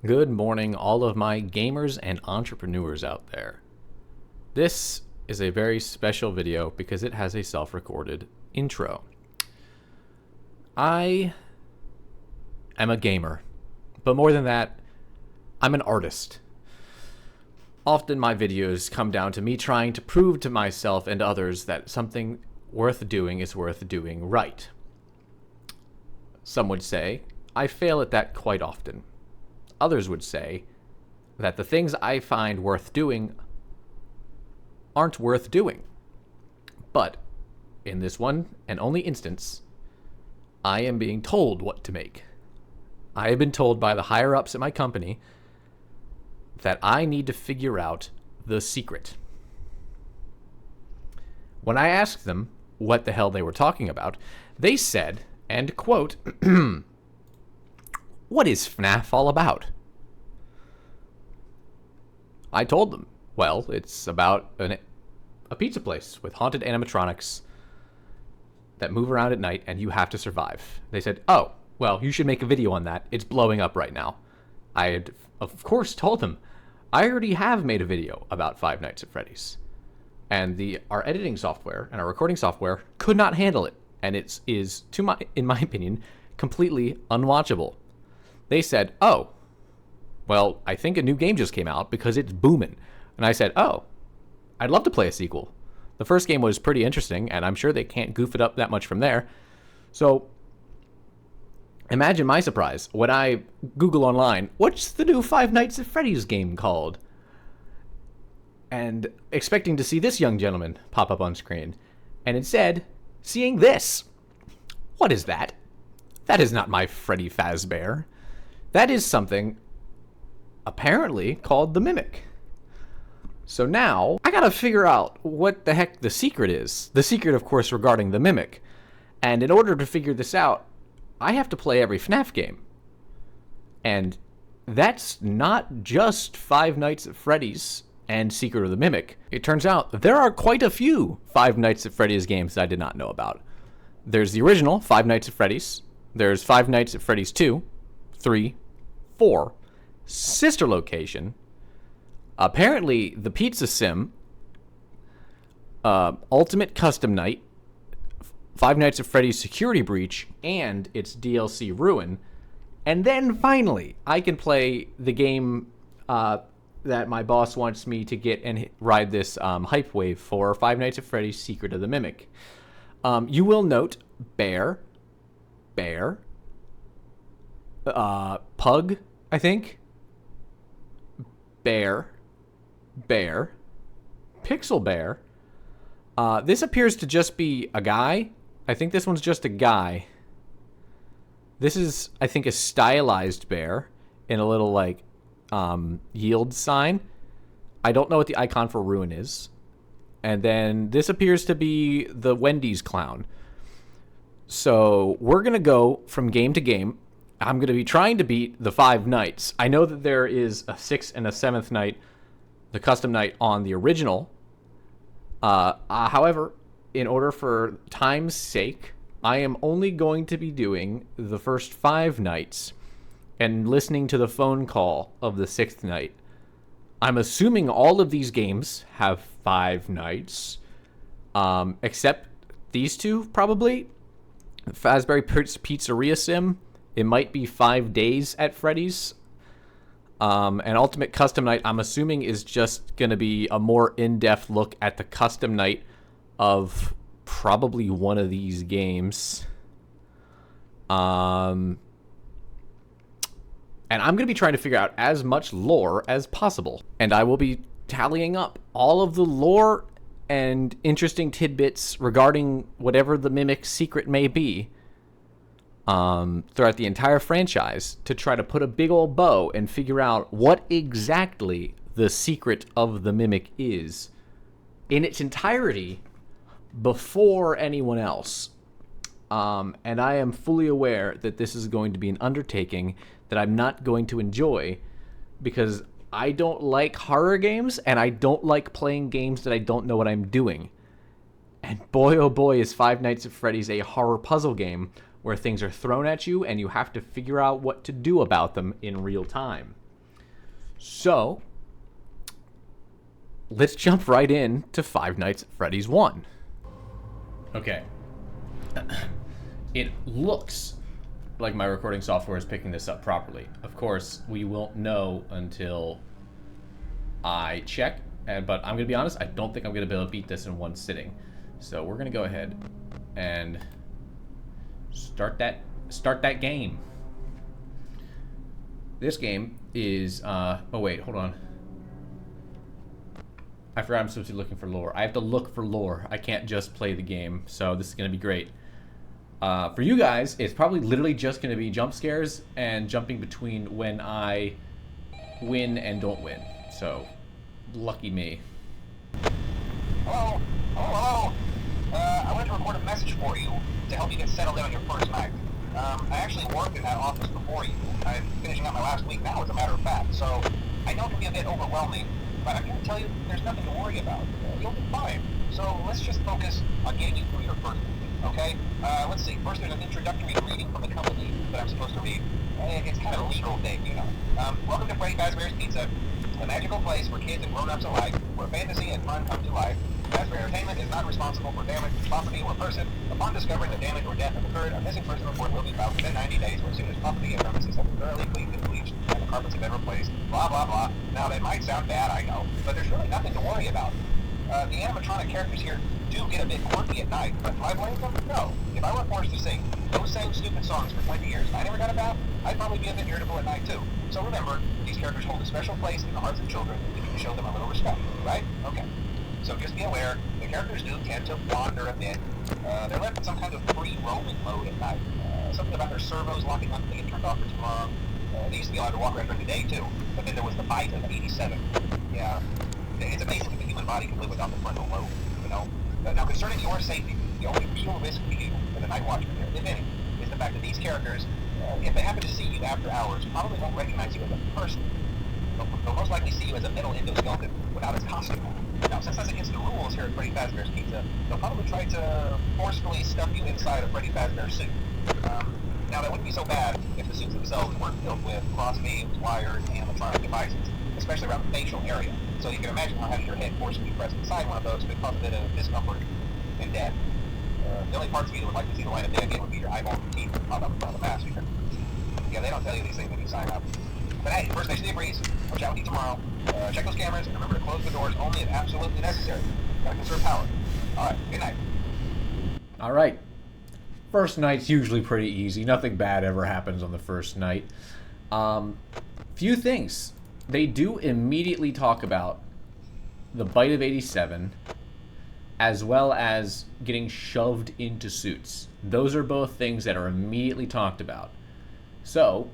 Good morning, all of my gamers and entrepreneurs out there. This is a very special video because it has a self-recorded intro. I am a gamer, but more than that, I'm an artist. Often my videos come down to me trying to prove to myself and others that something worth doing is worth doing right. Some would say I fail at that quite often. Others would say that the things I find worth doing aren't worth doing. But in this one and only instance, I am being told what to make. I have been told by the higher ups at my company that I need to figure out the secret. When I asked them what the hell they were talking about, they said, and quote, "What is FNAF all about?" I told them, well, it's about a pizza place with haunted animatronics that move around at night and you have to survive. They said, oh, well, you should make a video on that. It's blowing up right now. I had, of course, told them, I already have made a video about Five Nights at Freddy's. And our editing software and our recording software could not handle it. And it is, in my opinion, completely unwatchable. They said, oh, well, I think a new game just came out because it's booming. And I said, oh, I'd love to play a sequel. The first game was pretty interesting, and I'm sure they can't goof it up that much from there. So imagine my surprise when I Google online, what's the new Five Nights at Freddy's game called? And expecting to see this young gentleman pop up on screen. And instead, seeing this. What is that? That is not my Freddy Fazbear. That is something apparently called the Mimic. So now, I gotta figure out what the heck the secret is. The secret, of course, regarding the Mimic. And in order to figure this out, I have to play every FNAF game. And that's not just Five Nights at Freddy's and Secret of the Mimic. It turns out there are quite a few Five Nights at Freddy's games that I did not know about. There's the original Five Nights at Freddy's. There's Five Nights at Freddy's 2, 3, 4, Sister Location, apparently the Pizza Sim, Ultimate Custom Night, Five Nights at Freddy's Security Breach, and its DLC Ruin. And then finally, I can play the game that my boss wants me to get and ride this hype wave for, Five Nights at Freddy's Secret of the Mimic. You will note Bear, Pug, I think, Bear, Pixel Bear. This appears to just be a guy. I think this one's just a guy. This is, I think, a stylized bear in a little, like, yield sign. I don't know what the icon for Ruin is. And then this appears to be the Wendy's clown. So we're going to go from game to game. I'm going to be trying to beat the 5 nights. I know that there is a 6th and a 7th night, the custom night on the original. However, in order for time's sake, I am only going to be doing the first 5 nights and listening to the phone call of the 6th night. I'm assuming all of these games have 5 nights, except these two, probably. Fazbear Pizzeria Sim, it might be 5 days at Freddy's. And Ultimate Custom Night, I'm assuming, is just going to be a more in-depth look at the custom night of probably one of these games. And I'm going to be trying to figure out as much lore as possible. And I will be tallying up all of the lore and interesting tidbits regarding whatever the Mimic's secret may be throughout the entire franchise to try to put a big old bow and figure out what exactly the secret of the Mimic is in its entirety before anyone else. And I am fully aware that this is going to be an undertaking that I'm not going to enjoy because I don't like horror games and I don't like playing games that I don't know what I'm doing. And boy, oh boy, is Five Nights at Freddy's a horror puzzle game where things are thrown at you and you have to figure out what to do about them in real time. So, let's jump right in to Five Nights at Freddy's 1. Okay. It looks like my recording software is picking this up properly. Of course, we won't know until I check, but I'm going to be honest, I don't think I'm going to be able to beat this in one sitting. So we're going to go ahead and start that game. This game is, oh wait, hold on. I forgot I'm supposed to be looking for lore. I have to look for lore. I can't just play the game, so this is going to be great. For you guys, it's probably literally just going to be jump scares and jumping between when I win and don't win. So, lucky me. Hello? Hello? I wanted to record a message for you to help you get settled in on your first night. I actually worked in that office before you. I'm finishing up my last week now, as a matter of fact, so I know it can be a bit overwhelming, but I'm going to tell you there's nothing to worry about. You'll be fine. So let's just focus on getting you through your first week, okay? Let's see. First, there's an introductory reading from the company that I'm supposed to read. It's kind of a legal thing, you know. Welcome to Freddy Fazbear's Pizza, a magical place for kids and grown-ups alike, where fantasy and fun come to life. Fazbear Entertainment is not responsible for damage to property or person. Upon discovering that damage or death have occurred, a missing person report will be filed within 90 days, or as soon as property and premises have been thoroughly cleaned and bleached and the carpets have been replaced. Blah, blah, blah. Now, that might sound bad, I know, but there's really nothing to worry about. The animatronic characters here do get a bit quirky at night, but do I blame them? No. If I were forced to sing those same stupid songs for 20 years and I never got a bath, I'd probably be a bit irritable at night too. So remember, these characters hold a special place in the hearts of children if you can show them a little respect, right? Okay. So just be aware, the characters do tend to wander a bit. They're left in some kind of free roaming mode at night. Something about their servos locking up and being turned off for too long. They used to be allowed to walk around during the day too, but then there was the bite of 87. Yeah. It's amazing that the human body can live without the frontal lobe, you know? Now, concerning your safety, the only real risk to you as a night watchman here, if any, is the fact that these characters, if they happen to see you after hours, probably won't recognize you as a person. They'll most likely see you as a metal endoskeleton without its costume. Now, since that's against the rules here at Freddy Fazbear's Pizza, they'll probably try to forcefully stuff you inside a Freddy Fazbear suit. Now, that wouldn't be so bad if the suits themselves weren't filled with crossbeams, wires, and animatronic devices, especially around the facial area. So you can imagine how having your head forcibly pressed inside one of those could cause a bit of discomfort and death. The only parts of you that would like to see the light of day again would be your eyeballs and teeth that pop up in front of the mask. Yeah, they don't tell you these things when you sign up. But hey, first station of the breeze. I'll chat with you tomorrow. Check those cameras and remember to close the doors only if absolutely necessary. Gotta conserve power. Alright, good night. Alright. First night's usually pretty easy. Nothing bad ever happens on the first night. Few things. They do immediately talk about the bite of 87, as well as getting shoved into suits. Those are both things that are immediately talked about. So,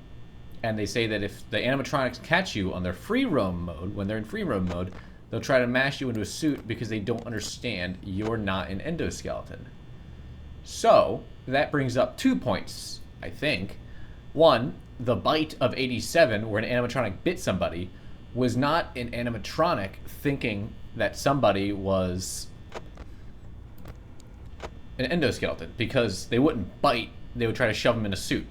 and they say that if the animatronics catch you on their free roam mode, when they're in free roam mode, they'll try to mash you into a suit because they don't understand you're not an endoskeleton. So, that brings up 2 points, I think. One, the bite of 87, where an animatronic bit somebody, was not an animatronic thinking that somebody was an endoskeleton, because they wouldn't bite, they would try to shove them in a suit.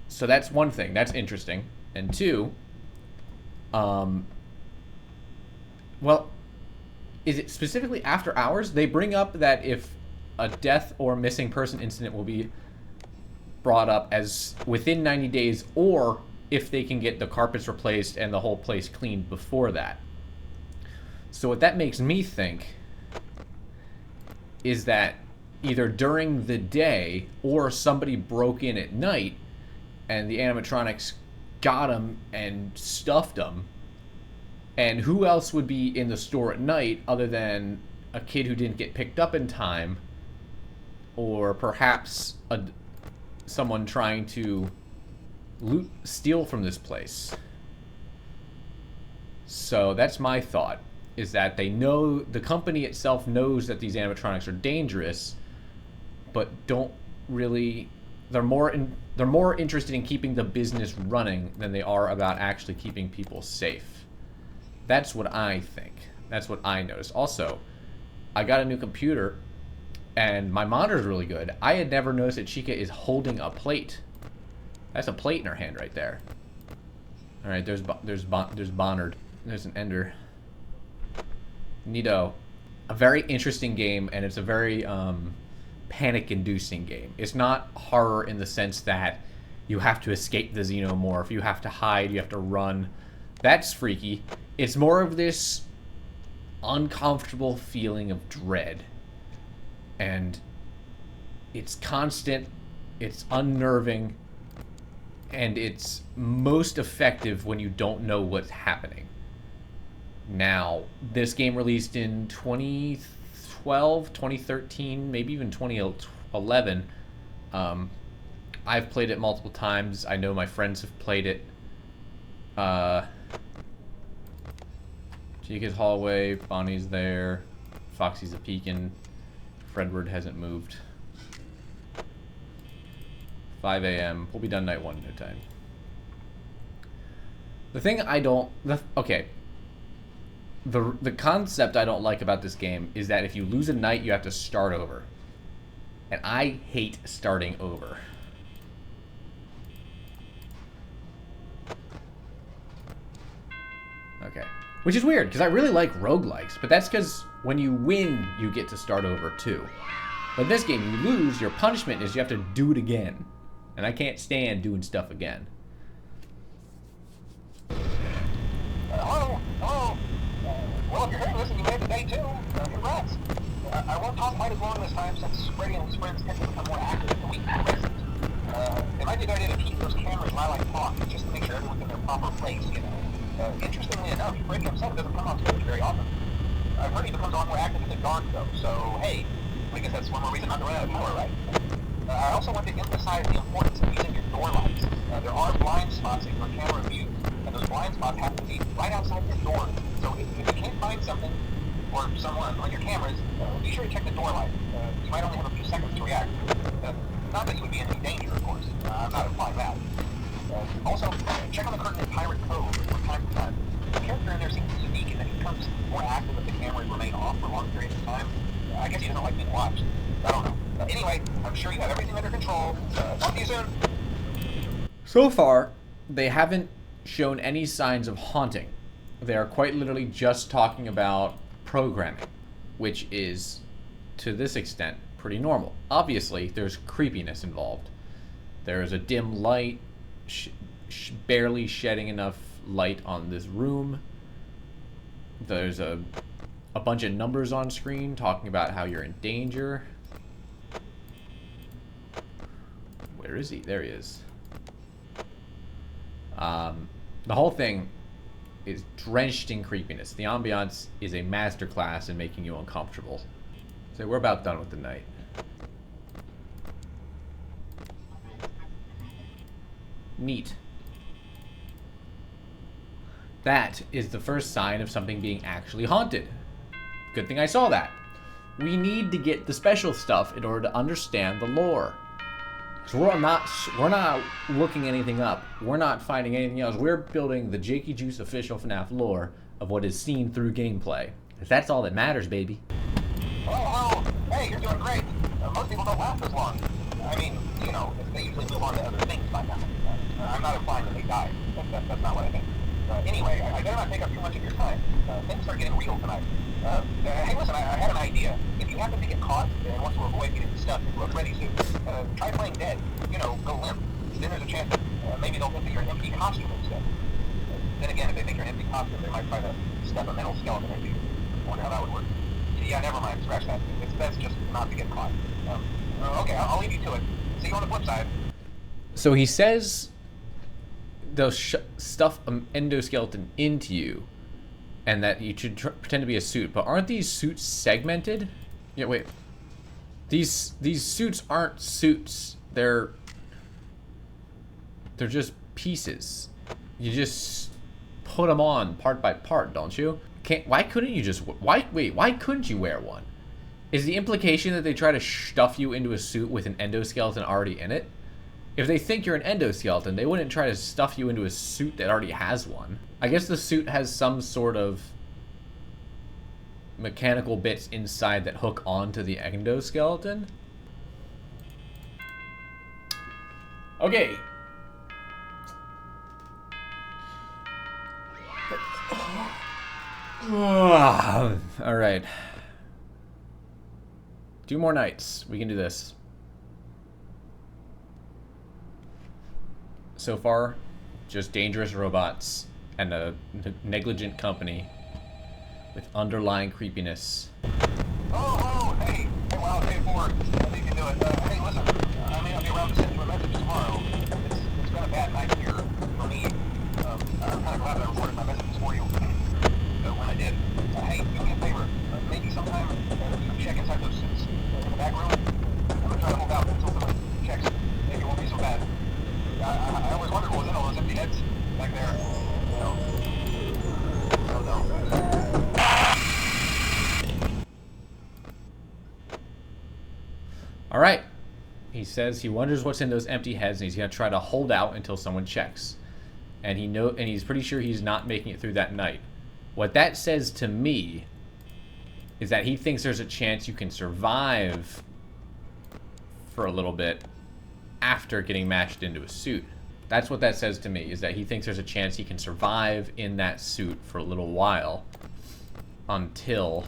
So that's one thing, that's interesting. And two, well, is it specifically after hours? They bring up that if a death or missing person incident will be brought up as within 90 days, or if they can get the carpets replaced and the whole place cleaned before that. So what that makes me think is that either during the day or somebody broke in at night and the animatronics got them and stuffed them. And who else would be in the store at night other than a kid who didn't get picked up in time, or perhaps someone trying to steal from this place. So that's my thought, is that they know, the company itself knows that these animatronics are dangerous, but don't really, they're more interested in keeping the business running than they are about actually keeping people safe. That's what I think. That's what I noticed. Also, I got a new computer and my monitor's really good. I had never noticed that Chica is holding a plate. That's a plate in her hand right there. All right, there's Bonnard. There's an Ender. Neato. A very interesting game, and it's a very panic-inducing game. It's not horror in the sense that you have to escape the xenomorph, you have to hide, you have to run. That's freaky. It's more of this uncomfortable feeling of dread. And it's constant, it's unnerving, and it's most effective when you don't know what's happening. Now, this game released in 2012, 2013, maybe even 2011. I've played it multiple times. I know my friends have played it. Chica's hallway, Bonnie's there, Foxy's a peeking, Fredward hasn't moved. 5 a.m. We'll be done night 1 in no time. The thing I don't... okay. The concept I don't like about this game is that if you lose a night, you have to start over. And I hate starting over. Okay. Which is weird, because I really like roguelikes, but that's because when you win, you get to start over too. But in this game, you lose, your punishment is you have to do it again. And I can't stand doing stuff again. Hello? Hello? Well, if you're hearing this and you made it to day 2, congrats. I won't talk quite as long this time since radial sprints tend to become more active the week progresses. It might be a good idea to keep those cameras while I talk, just to make sure everyone's in their proper place, you know. Interestingly enough, Brady himself doesn't come on stage very often. I've heard he becomes a lot more active in the dark, though, so hey, I guess that's one more reason not to run out of power, right? I also want to emphasize the importance of using your door lights. There are blind spots in your camera view, and those blind spots happen to be right outside your door. So if you can't find something or someone on your cameras, be sure to check the door light. You might only have a few seconds to react. Not that you would be in any danger, of course. I'm not implying that. Also, check on the curtain in Pirate Cove from time to time. The character in there seems unique in that he becomes more active if the cameras remain off for long periods of time. I guess he doesn't like being watched. I don't know. Anyway, I'm sure you have everything under control. Talk to you soon. So far, they haven't shown any signs of haunting. They are quite literally just talking about programming, which is, to this extent, pretty normal. Obviously, there's creepiness involved. There's a dim light, barely shedding enough light on this room. There's a bunch of numbers on screen talking about how you're in danger. Where is he? There he is. The whole thing is drenched in creepiness. The ambiance is a masterclass in making you uncomfortable. So we're about done with the night. Neat. That is the first sign of something being actually haunted. Good thing I saw that. We need to get the special stuff in order to understand the lore. So we're not looking anything up. We're not finding anything else. We're building the Jakey Juice official FNAF lore of what is seen through gameplay. That's all that matters, baby. Oh, hey, you're doing great. Most people don't last as long. I mean, you know, they usually move on to other things by now. I'm not implying that they die. That's not what I think. Anyway, I better not take up too much of your time. Things are getting real tonight. Hey, listen, I had an idea. If you happen to get caught and want to avoid getting stuck into a Freddy suit, try playing dead. You know, go limp. Then there's a chance that maybe they'll think that you're an empty costume instead. Then again, if they think you're an empty costume, they might try to stuff a metal skeleton into you. I wonder how that would work. Yeah, never mind. Scratch that. It's best just not to get caught. Okay, I'll leave you to it. See you on the flip side. So he says they'll stuff an endoskeleton into you, and that you should pretend to be a suit. But aren't these suits segmented? Yeah, wait. These suits aren't suits. They're just pieces. You just put them on part by part, don't you? Why couldn't you just... Why couldn't you wear one? Is the implication that they try to stuff you into a suit with an endoskeleton already in it? If they think you're an endoskeleton, they wouldn't try to stuff you into a suit that already has one. I guess the suit has some sort of mechanical bits inside that hook onto the endoskeleton. Okay. All right. 2 more nights. We can do this. So far, just dangerous robots and a negligent company with underlying creepiness. Oh, hey, wow, hey, Ford, I think you can do it. Hey, listen, I may not be around to send you a message tomorrow. It's been a bad night here for me. I'm kind of glad that I recorded my messages for you. When I did, hey, do me a favor. Maybe sometime you can check inside those suits in the back room. I'm gonna try to move out until someone checks. Maybe it won't be so bad. I always wondered what was in all those empty heads back there. You know. Oh no. All right. He says he wonders what's in those empty heads, and he's gonna try to hold out until someone checks. And he's pretty sure he's not making it through that night. What that says to me is that he thinks there's a chance you can survive for a little bit after getting mashed into a suit. That's what that says to me, is that he thinks there's a chance he can survive in that suit for a little while until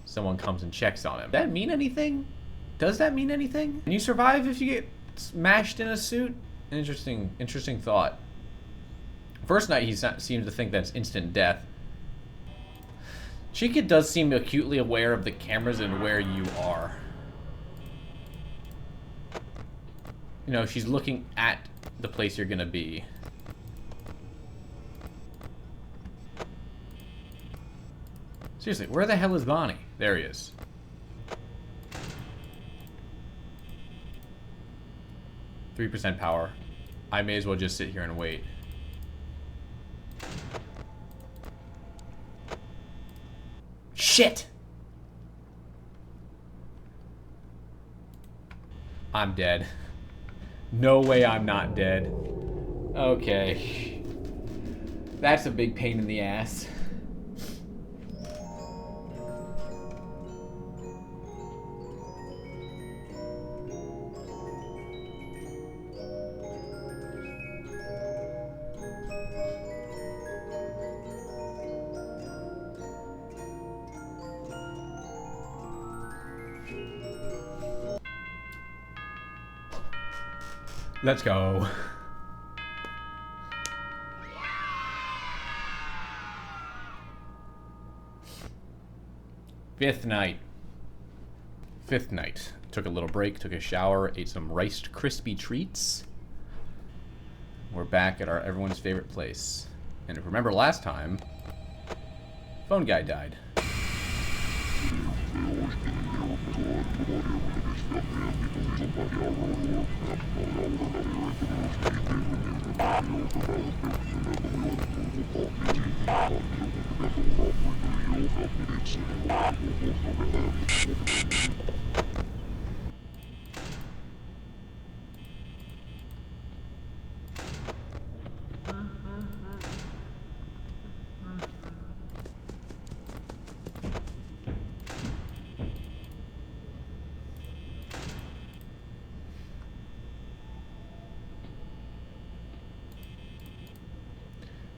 someone comes and checks on him. Does that mean anything? Does that mean anything? Can you survive if you get mashed in a suit? Interesting thought. First night, he seems to think that's instant death. Chica does seem acutely aware of the cameras and where you are. You know, she's looking at the place you're gonna be. Seriously, where the hell is Bonnie? There he is. %3 power. I may as well just sit here and wait. Shit! I'm dead. No way I'm not dead. Okay. That's a big pain in the ass. Let's go. Fifth night. Took a little break, took a shower, ate some Rice Krispie treats. We're back at our everyone's favorite place. And if you remember last time, phone guy died.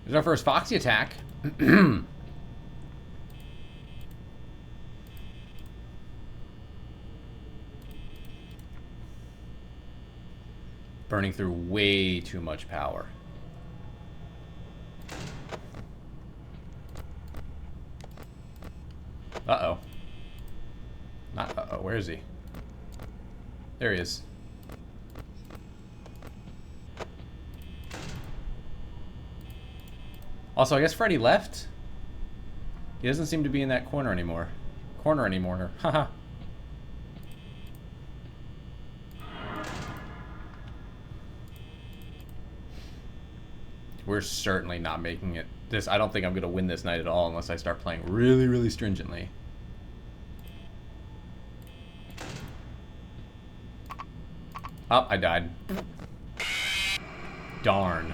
There's our first Foxy attack. Burning through way too much power. Uh-oh. Not uh-oh. Where is he? There he is. Also, I guess Freddy left. He doesn't seem to be in that corner anymore. Haha. We're certainly not making it. I don't think I'm going to win this night at all unless I start playing really, really stringently. Oh, I died. Darn.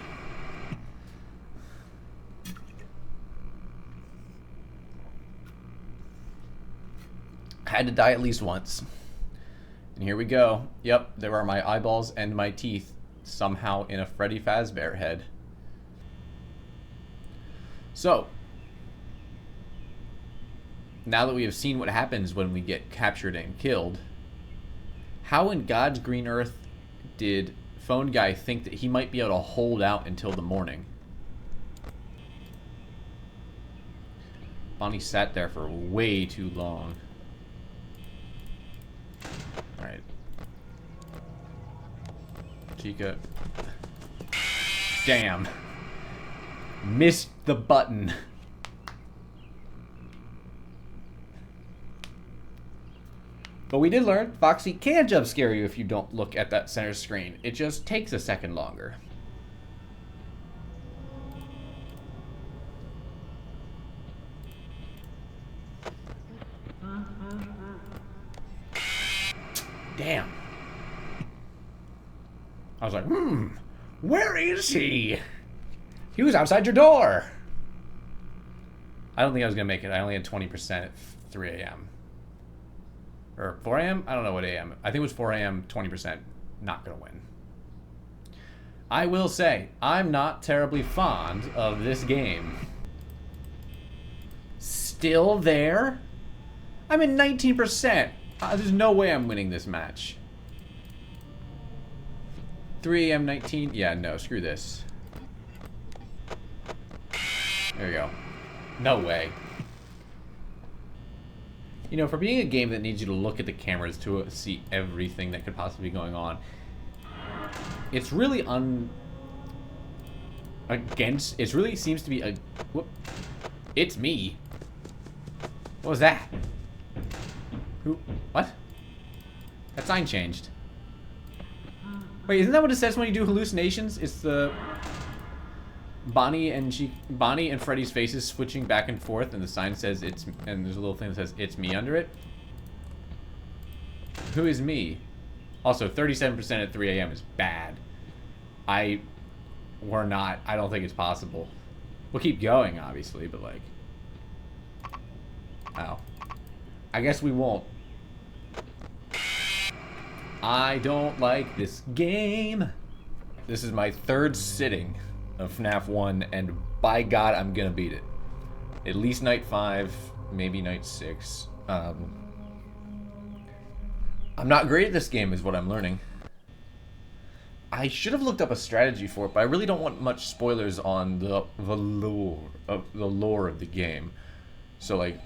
Had to die at least once. And here we go. Yep, there are my eyeballs and my teeth somehow in a Freddy Fazbear head. So, now that we have seen what happens when we get captured and killed, how in God's green earth did Phone Guy think that he might be able to hold out until the morning? Bonnie sat there for way too long. Alright. Chica. Damn. Missed the button. But we did learn Foxy can jump scare you if you don't look at that center screen. It just takes a second longer. Damn. I was like, where is he? He was outside your door. I don't think I was going to make it. I only had 20% at 3 a.m. Or 4 a.m.? I don't know what a.m. I think it was 4 a.m., 20%. Not going to win. I will say, I'm not terribly fond of this game. Still there? I'm at 19%. There's no way I'm winning this match. 3 a.m. 19? Yeah, no, screw this. There you go. No way. You know, for being a game that needs you to look at the cameras to see everything that could possibly be going on, it's really it really seems to be a... Whoop. It's me. What was that? Who? What? That sign changed. Wait, isn't that what it says when you do hallucinations? It's the... Bonnie and Freddy's faces switching back and forth, and the sign says it's, and there's a little thing that says it's me under it. Who is me? Also, 37% at 3 a.m. is bad. I don't think it's possible. We'll keep going, obviously, but like, oh, I guess we won't. I don't like this game. This is my third sitting of FNAF 1, and by God, I'm gonna beat it. At least night 5, maybe night 6. I'm not great at this game, is what I'm learning. I should have looked up a strategy for it, but I really don't want much spoilers on the lore of the game. So, like,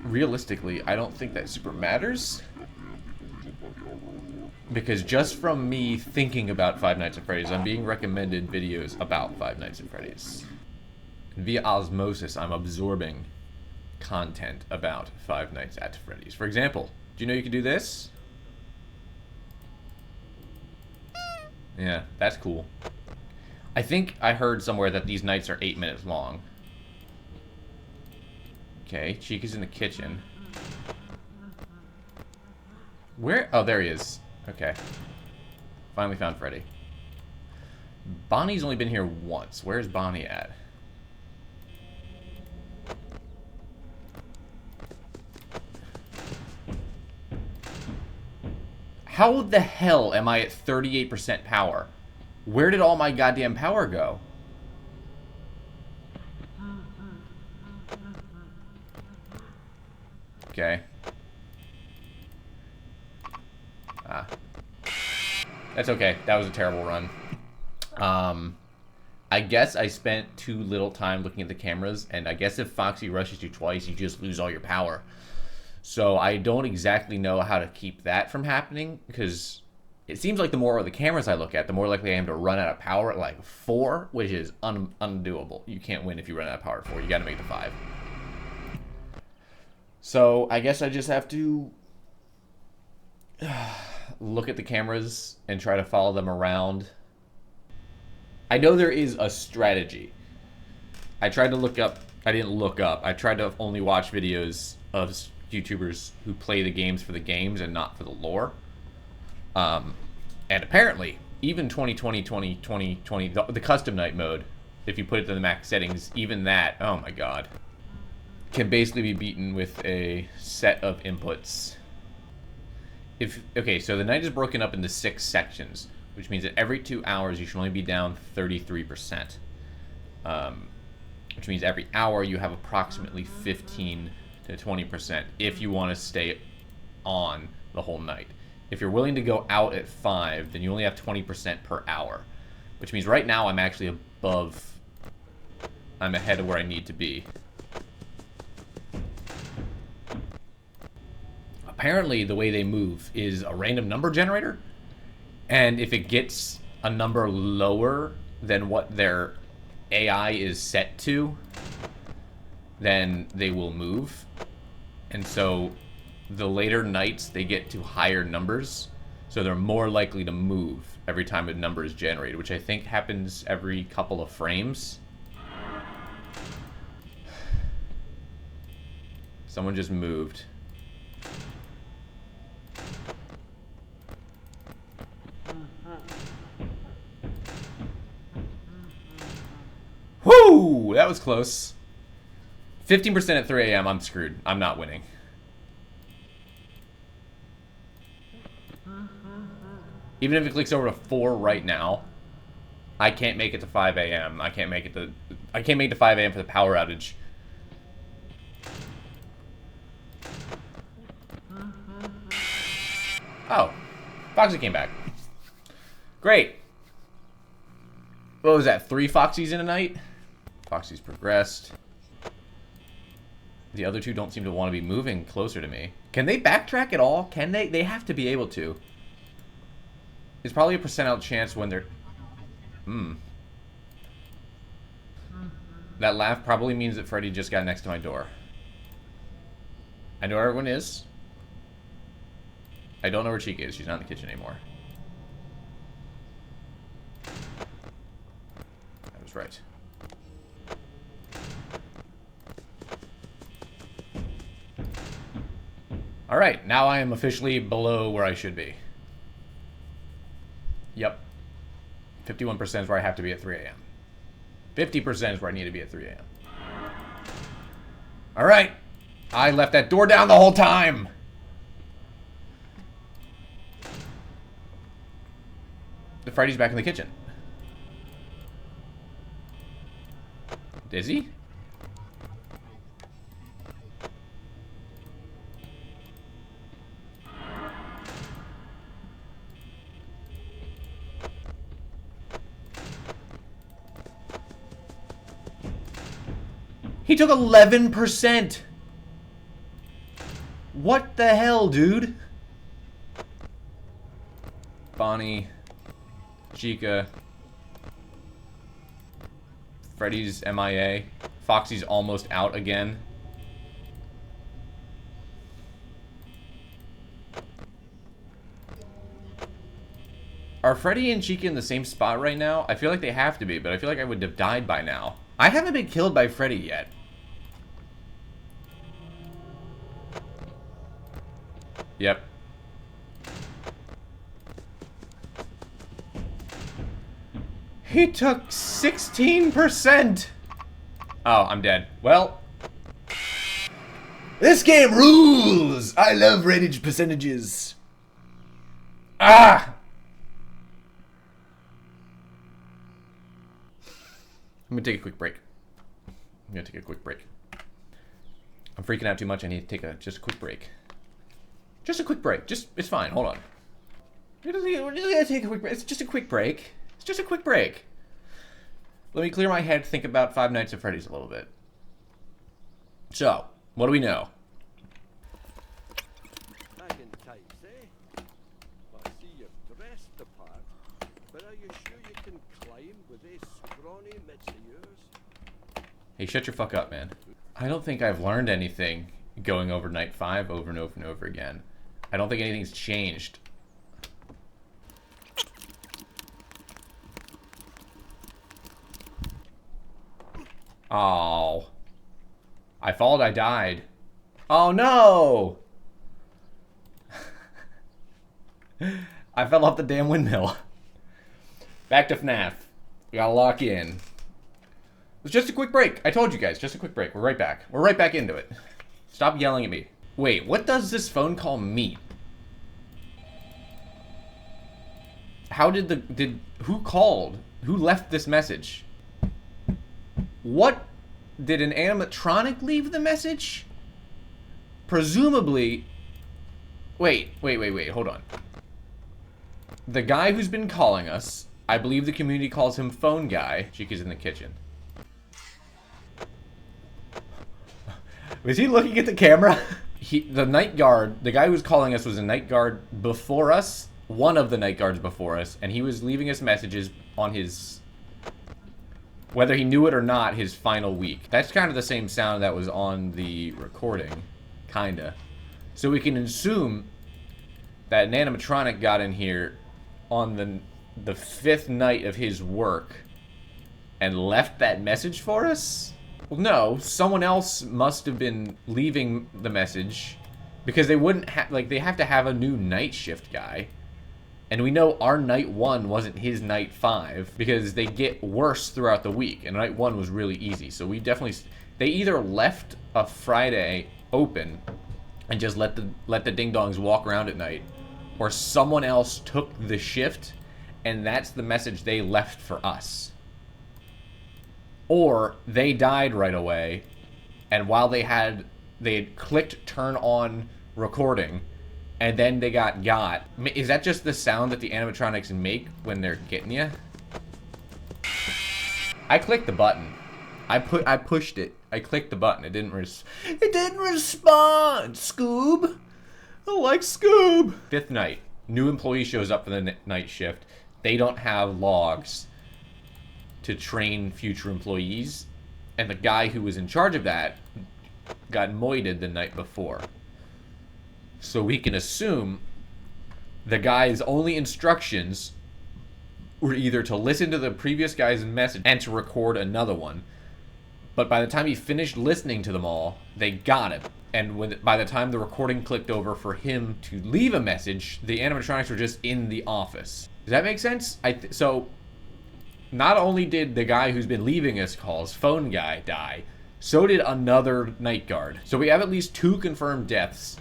realistically, I don't think that super matters. Because just from me thinking about Five Nights at Freddy's, I'm being recommended videos about Five Nights at Freddy's. Via osmosis, I'm absorbing content about Five Nights at Freddy's. For example, do you know you can do this? Yeah, that's cool. I think I heard somewhere that these nights are 8 minutes long. Okay, Chica's in the kitchen. Where? Oh, there he is. Okay. Finally found Freddy. Bonnie's only been here once. Where's Bonnie at? How the hell am I at 38% power? Where did all my goddamn power go? Okay. That's okay. That was a terrible run. I guess I spent too little time looking at the cameras, and I guess if Foxy rushes you twice, you just lose all your power. So I don't exactly know how to keep that from happening, because it seems like the more of the cameras I look at, the more likely I am to run out of power at like 4, which is undoable. You can't win if you run out of power at 4. You gotta make the 5. So I guess I just have to look at the cameras and try to follow them around. I know there is a strategy. I tried to look up. I didn't look up. I tried to only watch videos of YouTubers who play the games for the games and not for the lore. And apparently, even 2020, the custom night mode, if you put it to the max settings, even that, oh my god, can basically be beaten with a set of inputs. Okay, so the night is broken up into 6 sections, which means that every 2 hours you should only be down 33%. which means every hour you have approximately 15 to 20% if you want to stay on the whole night. If you're willing to go out at 5, then you only have 20% per hour, which means right now I'm actually above, I'm ahead of where I need to be. Apparently the way they move is a random number generator, and if it gets a number lower than what their AI is set to, then they will move. And so the later nights they get to higher numbers, so they're more likely to move every time a number is generated, which I think happens every couple of frames. Someone just moved. Whoo! That was close. 15% at 3 a.m. I'm screwed. I'm not winning. Even if it clicks over to 4 right now, I can't make it to 5 a.m. I can't make it to 5 a.m. for the power outage. Oh, Foxy came back. Great. What was that? 3 Foxies in a night? Foxy's progressed. The other two don't seem to want to be moving closer to me. Can they backtrack at all? Can they? They have to be able to. It's probably a percentile chance when they're... That laugh probably means that Freddy just got next to my door. I know where everyone is. I don't know where Chica is. She's not in the kitchen anymore. I was right. Alright, now I am officially below where I should be. Yep. 51% is where I have to be at 3 a.m. 50% is where I need to be at 3 a.m. Alright. I left that door down the whole time. The Freddy's back in the kitchen. Is he? He took 11%. What the hell, dude? Bonnie, Chica, Freddy's MIA, Foxy's almost out again. Are Freddy and Chica in the same spot right now? I feel like they have to be, but I feel like I would have died by now. I haven't been killed by Freddy yet. Yep. He took 16%. Oh, I'm dead. Well, this game rules. I love rated percentages. Ah! I'm gonna take a quick break. I'm freaking out too much. I need to take just a quick break. Just a quick break. It's fine. Hold on. We're just gonna take a quick break. It's just a quick break. It's just a quick break. Let me clear my head, think about Five Nights at Freddy's a little bit. So, what do we know? Back in tights, eh? Well, I see you've dressed the part, but are you sure you can climb with these scrawny mitts of yours? Hey, shut your fuck up, man. I don't think I've learned anything going over Night 5 over and over and over again. I don't think anything's changed. Oh. I followed, I died. Oh no! I fell off the damn windmill. Back to FNAF. We gotta lock in. It was just a quick break. I told you guys, just a quick break. We're right back. We're right back into it. Stop yelling at me. Wait, what does this phone call mean? How did who called? Who left this message? What? Did an animatronic leave the message? Presumably... Wait, hold on. The guy who's been calling us, I believe the community calls him Phone Guy. Chica's in the kitchen. Was he looking at the camera? The night guard, the guy who was calling us was a night guard before us, one of the night guards before us, and he was leaving us messages on his, whether he knew it or not, his final week. That's kind of the same sound that was on the recording, kinda. So we can assume that an animatronic got in here on the 5th night of his work and left that message for us? Well, no, someone else must have been leaving the message because they wouldn't have, like, they have to have a new night shift guy. And we know our night 1 wasn't his night 5 because they get worse throughout the week. And night 1 was really easy. So we definitely, they either left a Friday open and just let the ding-dongs walk around at night, or someone else took the shift and that's the message they left for us. Or they died right away, and while they had clicked turn on recording, and then they got. Is that just the sound that the animatronics make when they're getting you? I clicked the button. I pushed it. I clicked the button. It didn't respond. Scoob. I like Scoob. 5th night. New employee shows up for the night shift. They don't have logs to train future employees, and the guy who was in charge of that got moited the night before. So we can assume the guy's only instructions were either to listen to the previous guy's message and to record another one. But by the time he finished listening to them all, they got him. And by the time the recording clicked over for him to leave a message, the animatronics were just in the office. Does that make sense? So not only did the guy who's been leaving us calls, Phone Guy, die, so did another night guard. So we have at least 2 confirmed deaths.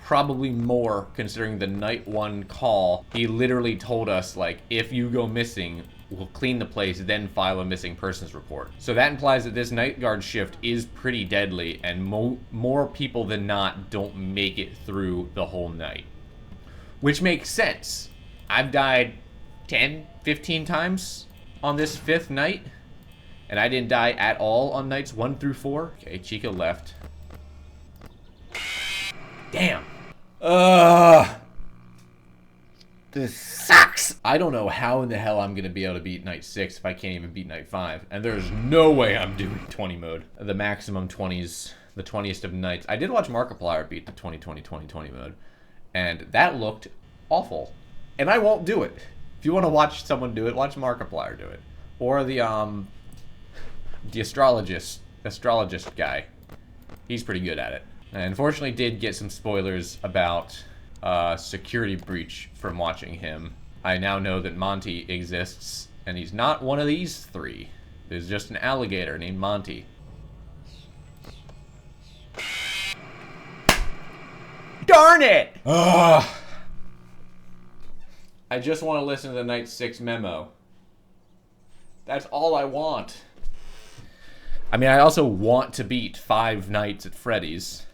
Probably more, considering the night 1 call. He literally told us, like, if you go missing, we'll clean the place, then file a missing persons report. So that implies that this night guard shift is pretty deadly, and more people than not don't make it through the whole night. Which makes sense. I've died 10, 15 times on this 5th night, and I didn't die at all on nights 1 through 4. Okay, Chica left. Damn. This sucks. I don't know how in the hell I'm gonna be able to beat night 6 if I can't even beat night 5, and there's no way I'm doing 20 mode. The maximum 20s, the 20th of nights. I did watch Markiplier beat the 20 mode, and that looked awful. And I won't do it. If you want to watch someone do it, watch Markiplier do it. Or the astrologist guy. He's pretty good at it. I unfortunately did get some spoilers about security breach from watching him. I now know that Monty exists, and he's not one of these 3. There's just an alligator named Monty. Darn it! Ugh. I just want to listen to the night 6 memo. That's all I want. I mean, I also want to beat 5 nights at Freddy's.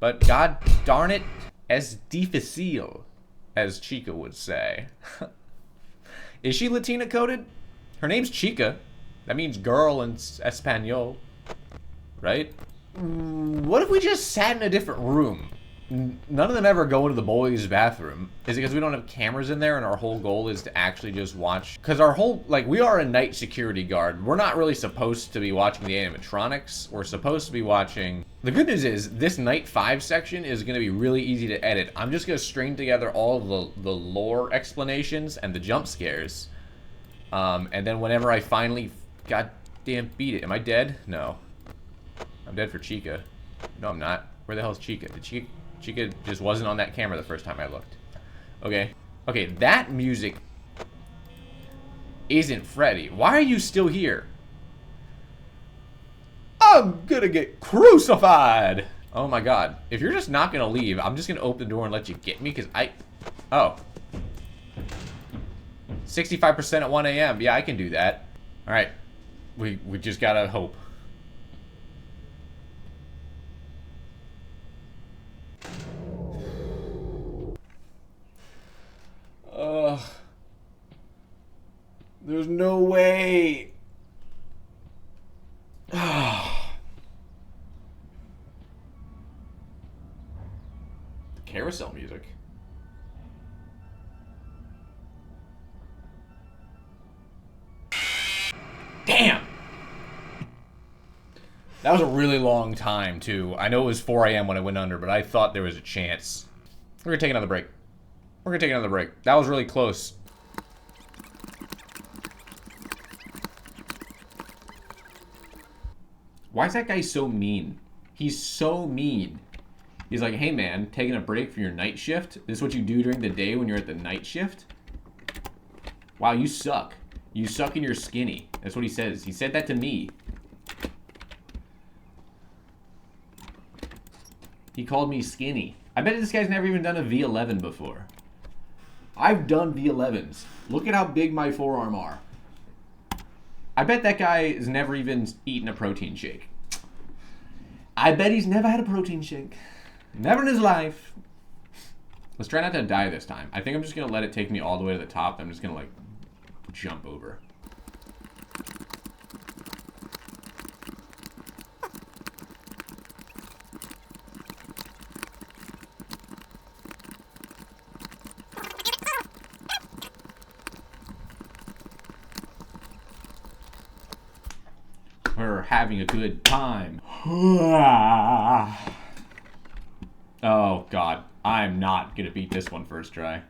But god darn it, es difícil, as Chica would say. Is she Latina coded? Her name's Chica. That means girl in Espanol. Right? What if we just sat in a different room? None of them ever go into the boys' bathroom. Is it because we don't have cameras in there and our whole goal is to actually just watch? Because our whole, like, we are a night security guard. We're not really supposed to be watching the animatronics. We're supposed to be watching... The good news is, this night 5 section is going to be really easy to edit. I'm just going to string together all the lore explanations and the jump scares. And then whenever I finally goddamn beat it... Am I dead? No. I'm dead for Chica. No, I'm not. Where the hell is Chica? Did Chica just wasn't on that camera the first time I looked. Okay. Okay, that music isn't Freddy. Why are you still here? I'm gonna get crucified! Oh my god. If you're just not gonna leave, I'm just gonna open the door and let you get me, because Oh. 65% at 1 a.m. Yeah, I can do that. Alright. We just gotta hope. There's no way. The carousel music. Damn! That was a really long time, too. I know it was 4 a.m. when I went under, but I thought there was a chance. We're gonna take another break. We're gonna take another break. That was really close. Why is that guy so mean? He's so mean. He's like, hey man, taking a break from your night shift? This is what you do during the day when you're at the night shift? Wow, you suck. You suck and you're skinny. That's what he says. He said that to me. He called me skinny. I bet this guy's never even done a V11 before. I've done V11s. Look at how big my forearm are. I bet that guy has never even eaten a protein shake. I bet he's never had a protein shake. Never in his life. Let's try not to die this time. I think I'm just going to let it take me all the way to the top. I'm just going to, like, jump over. We're having a good time. Oh, God. I'm not going to beat this one first try.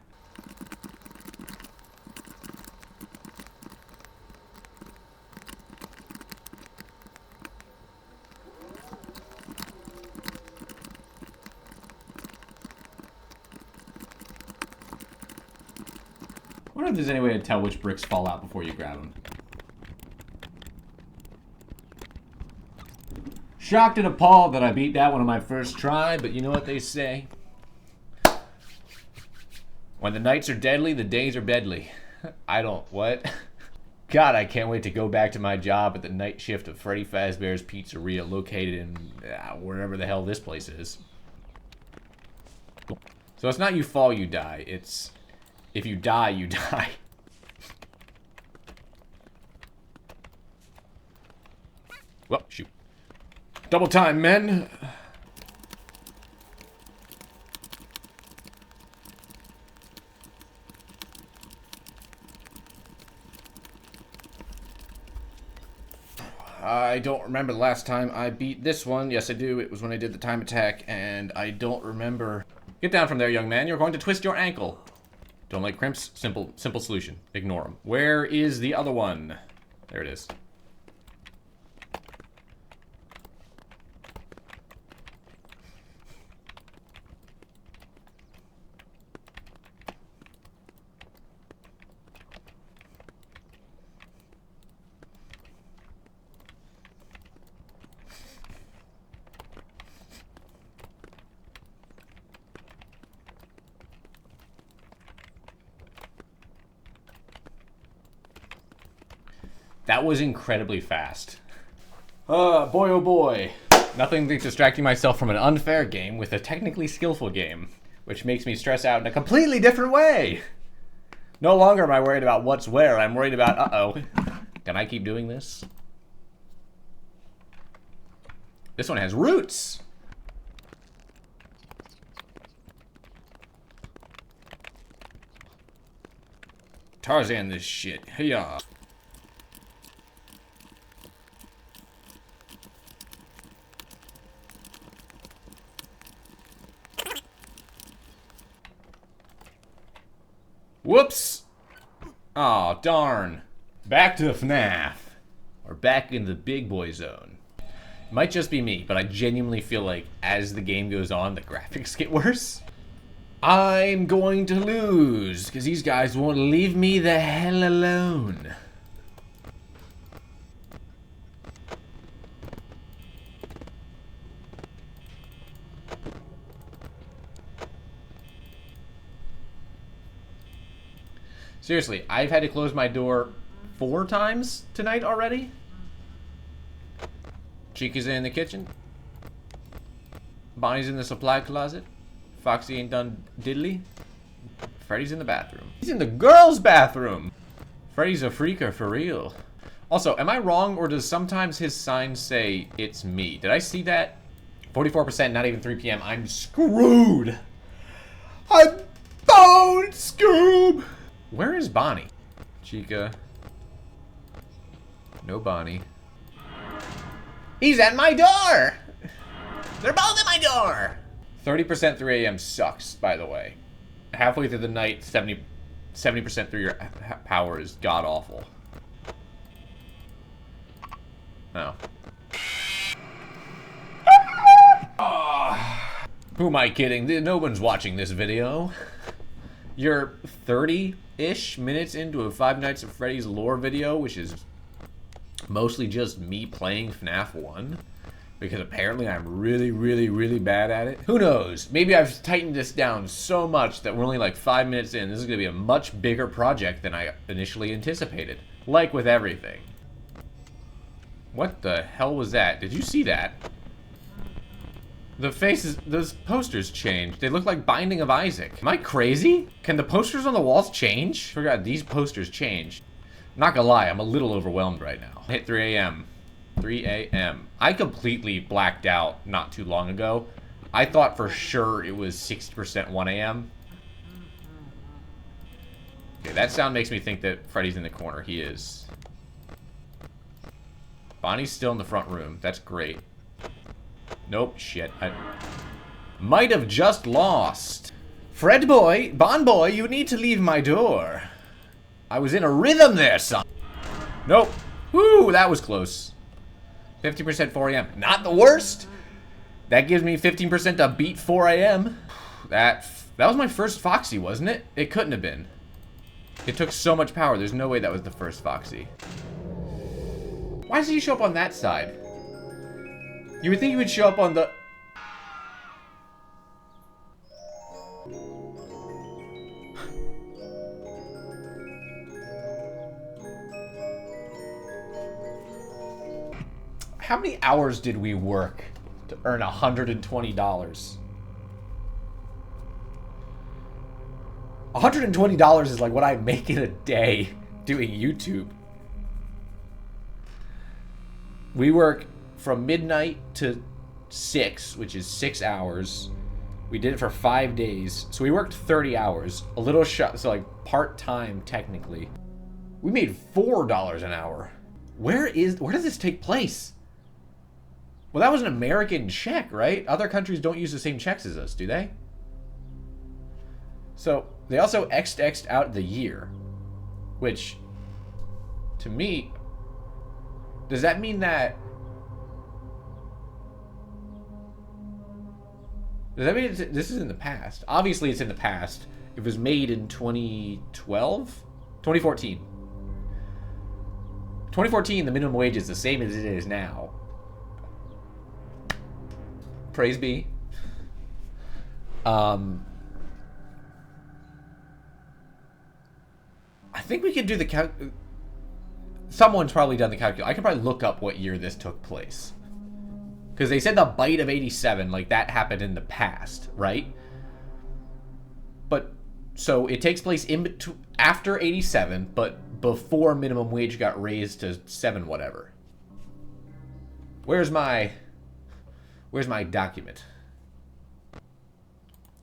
I wonder if there's any way to tell which bricks fall out before you grab them. Shocked and appalled that I beat that one on my first try, but you know what they say? When the nights are deadly, the days are bedly. I don't... What? God, I can't wait to go back to my job at the night shift of Freddy Fazbear's Pizzeria, located in wherever the hell this place is. So it's not you fall, you die. It's... If you die, you die. Well, shoot. Double time, men. I don't remember the last time I beat this one. Yes, I do. It was when I did the time attack, and I don't remember. Get down from there, young man. You're going to twist your ankle. Don't like crimps? Simple solution. Ignore them. Where is the other one? There it is. That was incredibly fast. Boy oh boy. Nothing like distracting myself from an unfair game with a technically skillful game, which makes me stress out in a completely different way. No longer am I worried about what's where, I'm worried about, uh-oh. Can I keep doing this? This one has roots. Tarzan this shit. Hey-ya. Whoops! Aw, darn. Back to FNAF. Or back in the big boy zone. It might just be me, but I genuinely feel like as the game goes on, the graphics get worse. I'm going to lose, because these guys won't leave me the hell alone. Seriously, I've had to close my door 4 times tonight already. Chica's in the kitchen. Bonnie's in the supply closet. Foxy ain't done diddly. Freddy's in the bathroom. He's in the girls' bathroom. Freddy's a freaker for real. Also, am I wrong, or does sometimes his sign say, it's me? Did I see that? 44%, not even 3 p.m. I'm screwed. I'm bone Scoob. Where is Bonnie? Chica. No Bonnie. He's at my door. They're both at my door. 30% 3 a.m. sucks, by the way. Halfway through the night, 70% through your power is god-awful. No. Who am I kidding? No one's watching this video. You're 30-ish minutes into a Five Nights at Freddy's lore video, which is mostly just me playing FNAF 1. Because apparently I'm really, really, really bad at it. Who knows? Maybe I've tightened this down so much that we're only like 5 minutes in. This is going to be a much bigger project than I initially anticipated. Like with everything. What the hell was that? Did you see that? The faces, those posters changed. They look like Binding of Isaac. Am I crazy? Can the posters on the walls change? I forgot these posters changed. Not gonna lie, I'm a little overwhelmed right now. Hit 3 a.m. 3 a.m. I completely blacked out not too long ago. I thought for sure it was 60% 1 a.m. Okay, that sound makes me think that Freddy's in the corner. He is. Bonnie's still in the front room. That's great. Nope, shit. I might have just lost. Fred boy, Bon boy, you need to leave my door. I was in a rhythm there, son. Nope. Woo, that was close. 50% 4 a.m. Not the worst. That gives me 15% to beat 4 a.m. That was my first Foxy, wasn't it? It couldn't have been. It took so much power. There's no way that was the first Foxy. Why does he show up on that side? You would think he would show up on the... How many hours did we work to earn $120? $120 is like what I make in a day doing YouTube. We work from midnight to 6, which is 6 hours. We did it for 5 days. So we worked 30 hours. A little shot, so like part-time technically. We made $4 an hour. Where does this take place? Well, that was an American check, right? Other countries don't use the same checks as us, do they? So, they also X'd out the year. Which, to me, does that mean that... Does that mean this is in the past? Obviously, it's in the past. It was made in 2012? 2014. 2014, the minimum wage is the same as it is now. Praise be. I think we could do the someone's probably done the calculation. I could probably look up what year this took place. Because they said the bite of 87, like that happened in the past, right? But, so it takes place in after 87, but before minimum wage got raised to 7 whatever. Where's my document?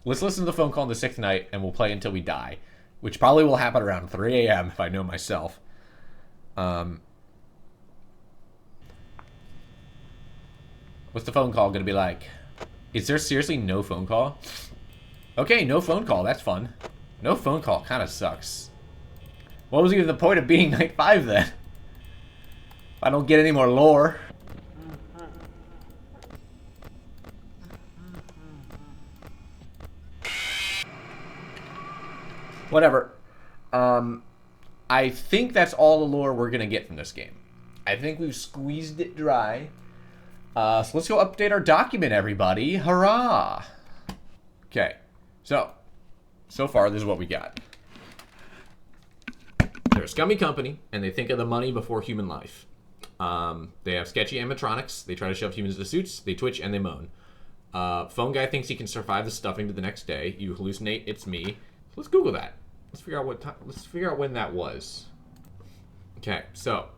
Let's listen to the phone call on the 6th night, and we'll play until we die. Which probably will happen around 3 a.m. if I know myself. What's the phone call gonna be like? Is there seriously no phone call? Okay, no phone call. That's fun. No phone call kind of sucks. What was even the point of being night 5 then? If I don't get any more lore. Whatever. I think that's all the lore we're gonna get from this game. I think we've squeezed it dry. So let's go update our document, everybody. Hurrah! Okay. So far, this is what we got. They're a scummy company, and they think of the money before human life. They have sketchy animatronics. They try to shove humans into suits. They twitch and they moan. Phone guy thinks he can survive the stuffing to the next day. You hallucinate. It's me. Let's Google that. Let's figure out what time. Let's figure out when that was. Okay, so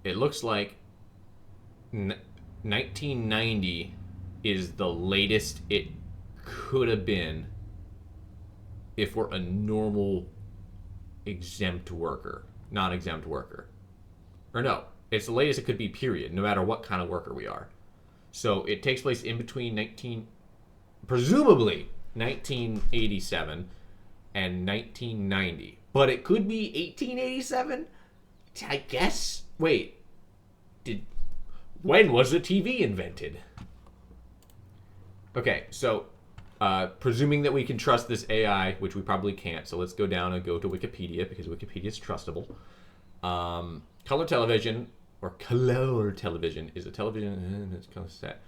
it looks like 1990 is the latest it could have been if we're a normal exempt worker, non-exempt worker. Or no, it's the latest it could be, period, no matter what kind of worker we are. So it takes place in between presumably 1987 and 1990. But it could be 1887? I guess? Wait. When was the TV invented? Okay, so presuming that we can trust this AI, which we probably can't, so let's go down and go to Wikipedia, because Wikipedia is trustable. Color television, or color television, is a television, it's kind of set.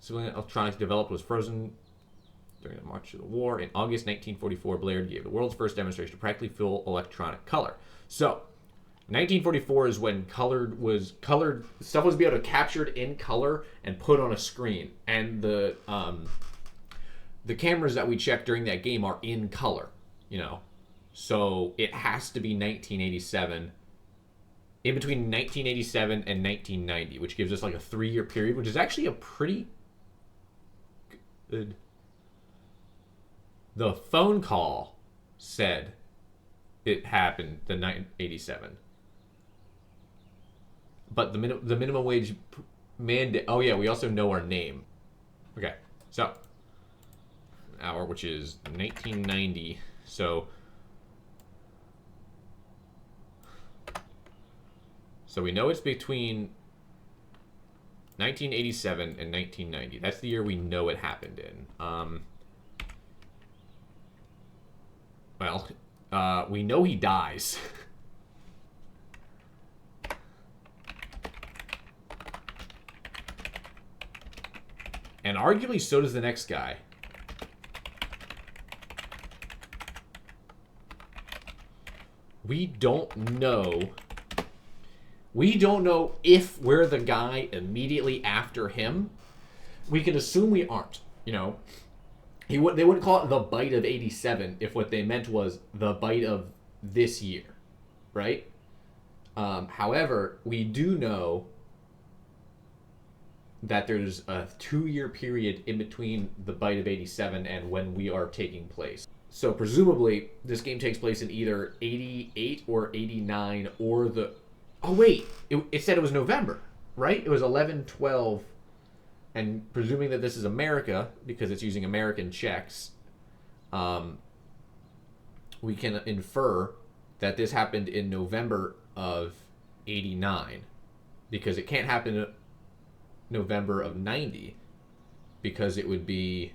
Civilian electronics developed was frozen during the March of the War. In August 1944, Blair gave the world's first demonstration of practically full electronic color. So, 1944 is when colored stuff was able to captured in color and put on a screen, and the cameras that we checked during that game are in color, you know. So it has to be 1987, in between 1987 and 1990, which gives us like a 3-year period, which is actually a pretty good. The phone call said it happened the 1987. But the minimum wage mandate. Oh yeah, we also know our name. Okay, so hour, which is 1990. So we know it's between 1987 and 1990. That's the year we know it happened in. We know he dies. And arguably so does the next guy. We don't know if we're the guy immediately after him. We can assume we aren't, you know. They wouldn't call it the bite of 87 if what they meant was the bite of this year, right? However, we do know that there's a 2-year period in between the bite of 87 and when we are taking place. So presumably, this game takes place in either 88 or 89 or the... Oh wait, it said it was November, right? It was 11/12, and presuming that this is America, because it's using American checks, we can infer that this happened in November of 89, because it can't happen in November of 90, because it'd be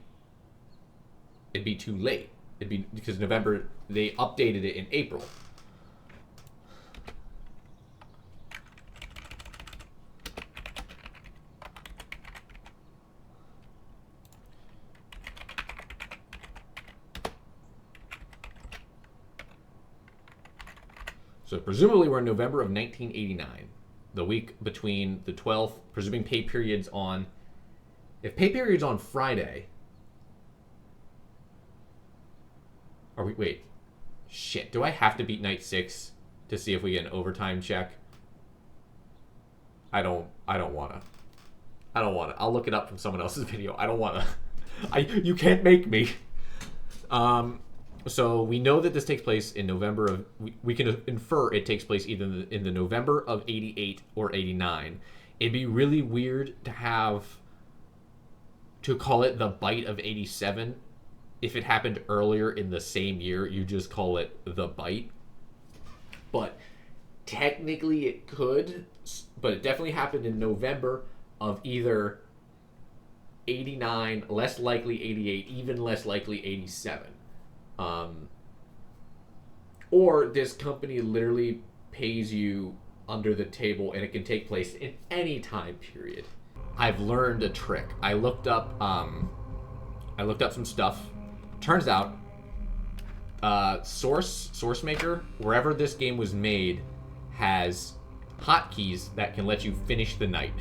too late. Because November, they updated it in April. So presumably we're in November of 1989, the week between the 12th, presuming pay period's on... If pay period's on Friday... Wait. Shit, do I have to beat night 6 to see if we get an overtime check? I don't wanna. I'll look it up from someone else's video. I don't wanna. You can't make me. So we know that this takes place in November of... We can infer it takes place either in the November of 88 or 89. It'd be really weird to call it the bite of 87. If it happened earlier in the same year, you just call it the bite. But technically it could, but it definitely happened in November of either 89, less likely 88, even less likely 87. Or this company literally pays you under the table and it can take place in any time period. I've learned a trick. I looked up some stuff. Turns out, Source Maker, wherever this game was made, has hotkeys that can let you finish the night.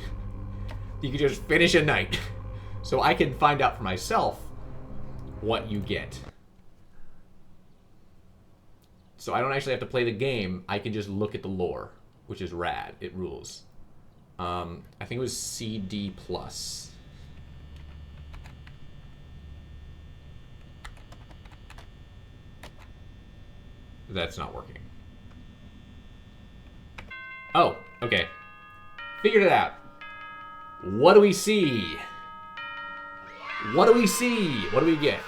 You can just finish a night. So I can find out for myself what you get. So I don't actually have to play the game. I can just look at the lore, which is rad. It rules. I think it was CD+. That's not working. Oh, okay. Figured it out. What do we see? What do we see? What do we get?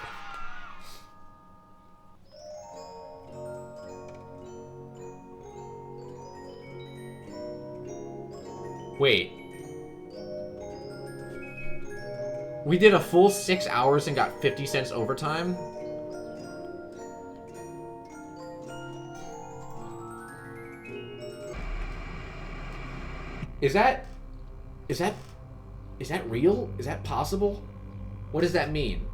Wait. We did a full 6 hours and got 50 cents overtime? Is that real? Is that possible? What does that mean?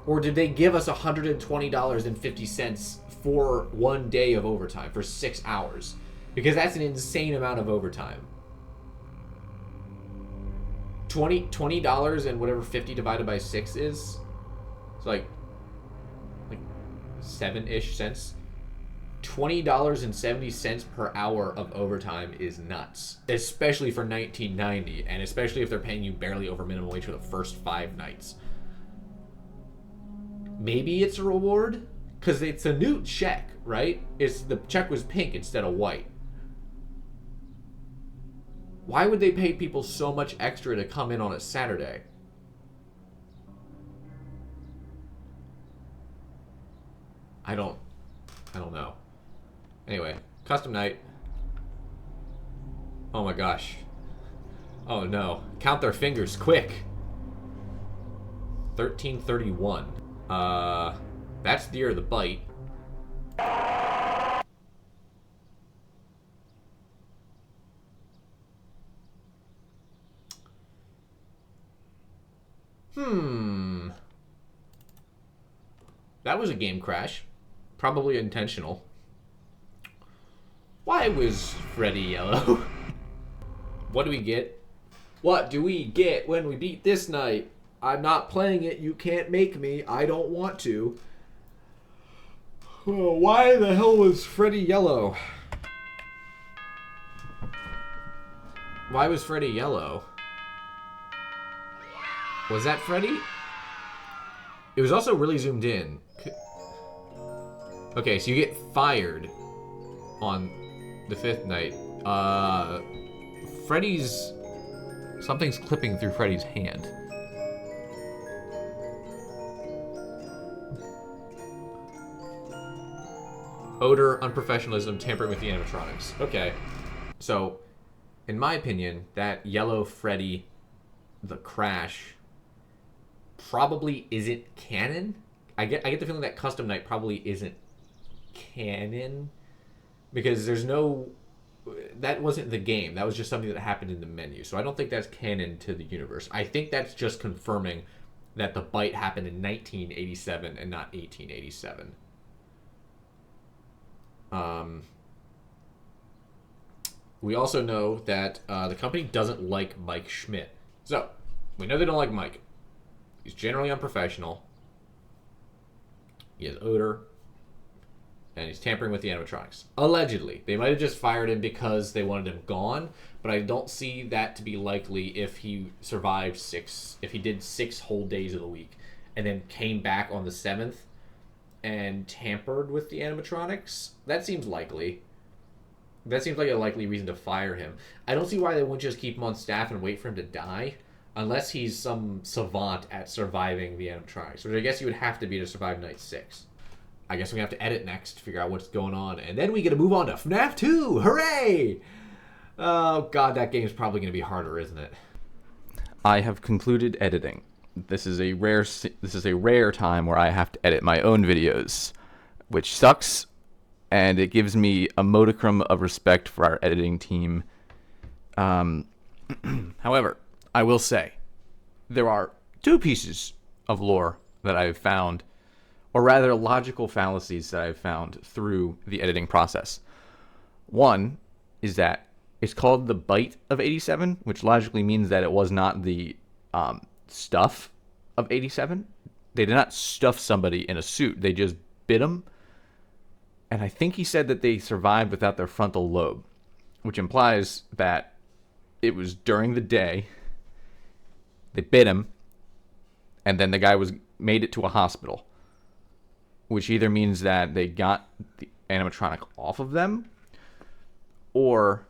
Or did they give us $120.50 for 1 day of overtime for 6 hours? Because that's an insane amount of overtime. $20 and whatever 50 divided by 6 is. It's like 7-ish cents. $20.70 per hour of overtime is nuts, especially for 1990, and especially if they're paying you barely over minimum wage for the first 5 nights. Maybe it's a reward because it's a new check, right? The check was pink instead of white. Why would they pay people so much extra to come in on a Saturday? I don't know. Anyway, custom night. Oh my gosh. Oh no. Count their fingers, quick. 1331. That's the year of the bite. That was a game crash. Probably intentional. Why was Freddy yellow? What do we get? What do we get when we beat this night? I'm not playing it. You can't make me. I don't want to. Oh, why the hell was Freddy yellow? Why was Freddy yellow? Was that Freddy? It was also really zoomed in. Okay, so you get fired on the 5th night. Freddy's... Something's clipping through Freddy's hand. Odor, unprofessionalism, tampering with the animatronics. Okay. So, in my opinion, that yellow Freddy, the crash, probably isn't canon. I get the feeling that Custom Night probably isn't canon. Because there's no... That wasn't the game. That was just something that happened in the menu. So I don't think that's canon to the universe. I think that's just confirming that the bite happened in 1987 and not 1887. We also know that the company doesn't like Mike Schmidt. So, we know they don't like Mike. He's generally unprofessional. He has odor. And he's tampering with the animatronics. Allegedly. They might have just fired him because they wanted him gone, but I don't see that to be likely if he survived if he did 6 whole days of the week, and then came back on the 7th and tampered with the animatronics. That seems likely. That seems like a likely reason to fire him. I don't see why they wouldn't just keep him on staff and wait for him to die, unless he's some savant at surviving the animatronics, which I guess you would have to be to survive night 6. I guess we have to edit next to figure out what's going on. And then we get to move on to FNAF 2. Hooray! Oh, God, that game's probably going to be harder, isn't it? I have concluded editing. This is a rare time where I have to edit my own videos, which sucks, and it gives me a modicum of respect for our editing team. However, I will say, there are 2 pieces of lore that I've found, or rather logical fallacies that I've found through the editing process. One is that it's called the bite of 87, which logically means that it was not the stuff of 87. They did not stuff somebody in a suit. They just bit them. And I think he said that they survived without their frontal lobe, which implies that it was during the day. They bit him, and then the guy made it to a hospital, which either means that they got the animatronic off of them, or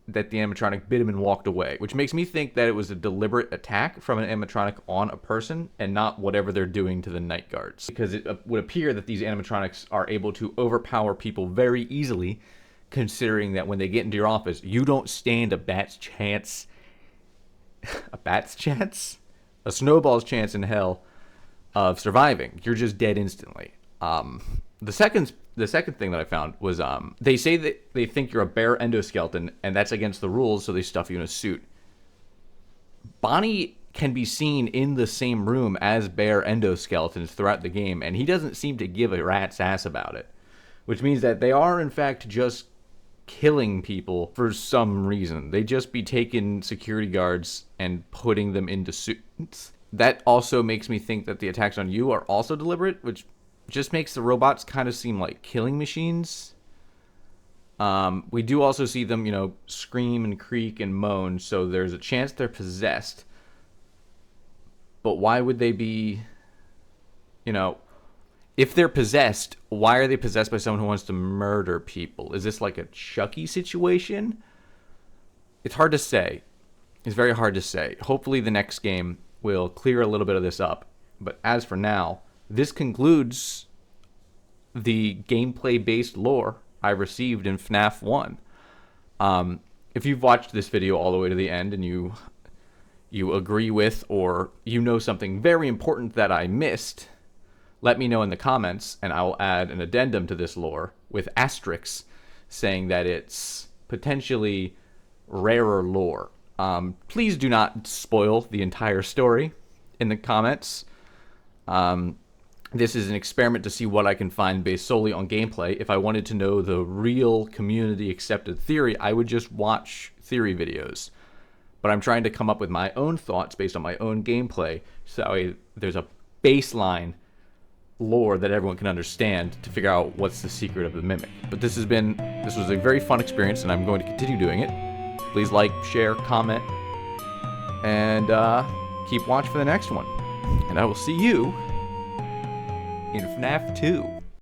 that the animatronic bit him and walked away, which makes me think that it was a deliberate attack from an animatronic on a person and not whatever they're doing to the night guards. Because it would appear that these animatronics are able to overpower people very easily, considering that when they get into your office, you don't stand a bat's chance. A bat's chance? A snowball's chance in hell of surviving. You're just dead instantly. The second thing that I found was they say that they think you're a bare endoskeleton, and that's against the rules, so they stuff you in a suit. Bonnie can be seen in the same room as bare endoskeletons throughout the game, and he doesn't seem to give a rat's ass about it, which means that they are in fact just killing people for some reason. They just be taking security guards and putting them into suits. That also makes me think that the attacks on you are also deliberate, which just makes the robots kind of seem like killing machines. We do also see them, scream and creak and moan, so there's a chance they're possessed. But why would they be, if they're possessed, why are they possessed by someone who wants to murder people? Is this like a Chucky situation? It's hard to say. It's very hard to say. Hopefully the next game will clear a little bit of this up. But as for now, this concludes the gameplay-based lore I received in FNAF 1. If you've watched this video all the way to the end and you agree with or you know something very important that I missed, let me know in the comments, and I will add an addendum to this lore with asterisks saying that it's potentially rarer lore. Please do not spoil the entire story in the comments. This is an experiment to see what I can find based solely on gameplay. If I wanted to know the real community accepted theory, I would just watch theory videos. But I'm trying to come up with my own thoughts based on my own gameplay, so there's a baseline lore that everyone can understand to figure out what's the secret of the Mimic. But this was a very fun experience, and I'm going to continue doing it. Please like, share, comment, and keep watching for the next one. And I will see you in FNAF 2.